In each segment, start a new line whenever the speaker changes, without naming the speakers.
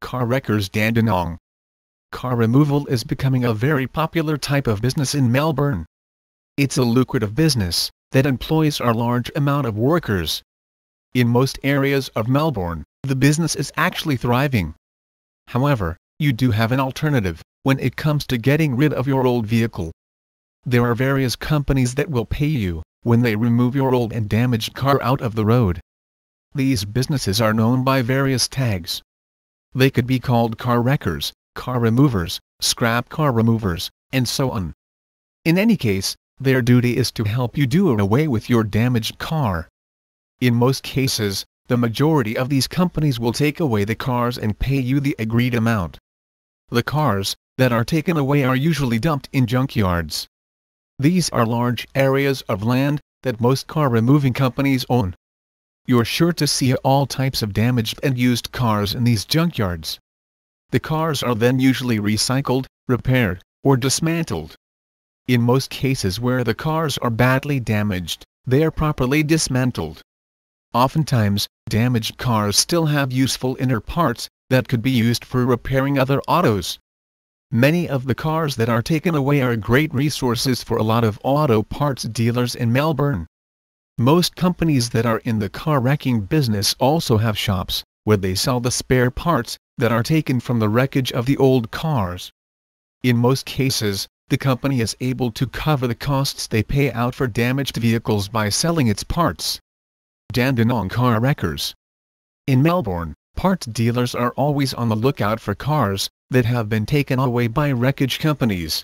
Car Wreckers Dandenong. Car removal is becoming a very popular type of business in Melbourne. It's a lucrative business that employs a large amount of workers. In most areas of Melbourne, the business is actually thriving. However, you do have an alternative when it comes to getting rid of your old vehicle. There are various companies that will pay you when they remove your old and damaged car out of the road. These businesses are known by various tags. They could be called car wreckers, car removers, scrap car removers, and so on. In any case, their duty is to help you do away with your damaged car. In most cases, the majority of these companies will take away the cars and pay you the agreed amount. The cars that are taken away are usually dumped in junkyards. These are large areas of land that most car removing companies own. You're sure to see all types of damaged and used cars in these junkyards. The cars are then usually recycled, repaired, or dismantled. In most cases where the cars are badly damaged, they are properly dismantled. Oftentimes, damaged cars still have useful inner parts that could be used for repairing other autos. Many of the cars that are taken away are great resources for a lot of auto parts dealers in Melbourne. Most companies that are in the car wrecking business also have shops where they sell the spare parts that are taken from the wreckage of the old cars. In most cases, the company is able to cover the costs they pay out for damaged vehicles by selling its parts. Dandenong Car Wreckers. In Melbourne, parts dealers are always on the lookout for cars that have been taken away by wreckage companies.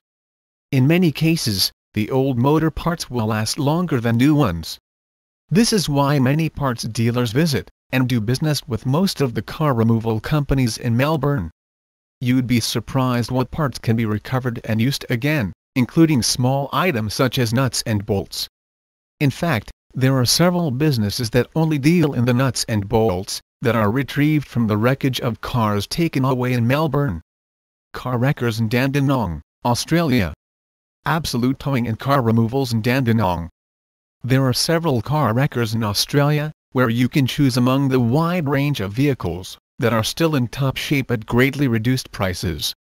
In many cases, the old motor parts will last longer than new ones. This is why many parts dealers visit and do business with most of the car removal companies in Melbourne. You'd be surprised what parts can be recovered and used again, including small items such as nuts and bolts. In fact, there are several businesses that only deal in the nuts and bolts that are retrieved from the wreckage of cars taken away in Melbourne. Car Wreckers in Dandenong, Australia. Absolute Towing and Car Removals in Dandenong. There are several car wreckers in Australia, where you can choose among the wide range of vehicles that are still in top shape at greatly reduced prices.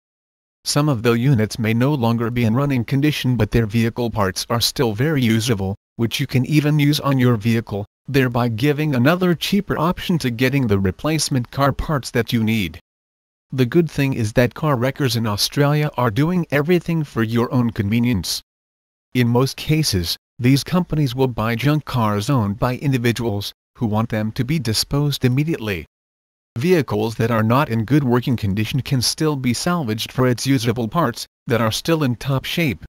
Some of the units may no longer be in running condition, but their vehicle parts are still very usable, which you can even use on your vehicle, thereby giving another cheaper option to getting the replacement car parts that you need. The good thing is that car wreckers in Australia are doing everything for your own convenience. In most cases, these companies will buy junk cars owned by individuals who want them to be disposed immediately. Vehicles that are not in good working condition can still be salvaged for its usable parts that are still in top shape.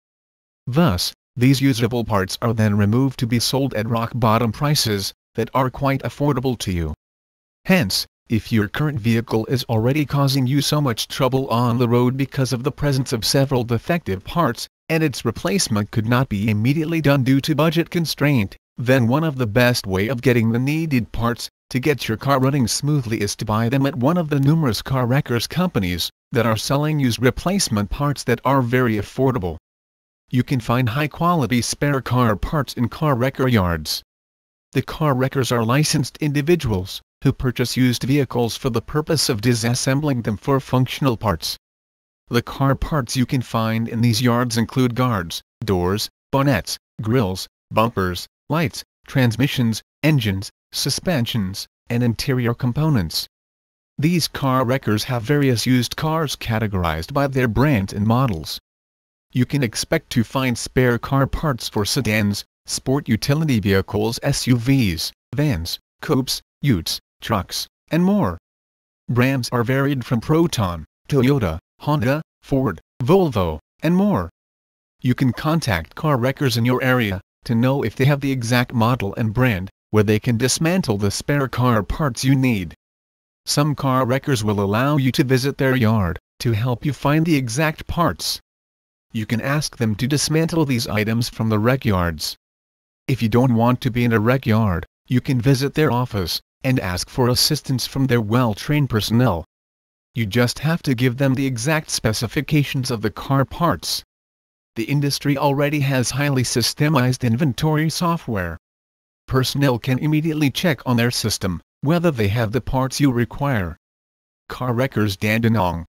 Thus, these usable parts are then removed to be sold at rock-bottom prices that are quite affordable to you. Hence, if your current vehicle is already causing you so much trouble on the road because of the presence of several defective parts, and its replacement could not be immediately done due to budget constraint, then one of the best way of getting the needed parts to get your car running smoothly is to buy them at one of the numerous car wreckers companies that are selling used replacement parts that are very affordable. You can find high-quality spare car parts in car wrecker yards. The car wreckers are licensed individuals who purchase used vehicles for the purpose of disassembling them for functional parts. The car parts you can find in these yards include guards, doors, bonnets, grills, bumpers, lights, transmissions, engines, suspensions, and interior components. These car wreckers have various used cars categorized by their brands and models. You can expect to find spare car parts for sedans, sport utility vehicles, SUVs, vans, coupes, utes, trucks, and more. Brands are varied from Proton, Toyota, Honda, Ford, Volvo, and more. You can contact car wreckers in your area to know if they have the exact model and brand where they can dismantle the spare car parts you need. Some car wreckers will allow you to visit their yard to help you find the exact parts. You can ask them to dismantle these items from the wreck yards. If you don't want to be in a wreck yard, you can visit their office and ask for assistance from their well-trained personnel. You just have to give them the exact specifications of the car parts. The industry already has highly systemized inventory software. Personnel can immediately check on their system whether they have the parts you require. Car Wreckers Dandenong.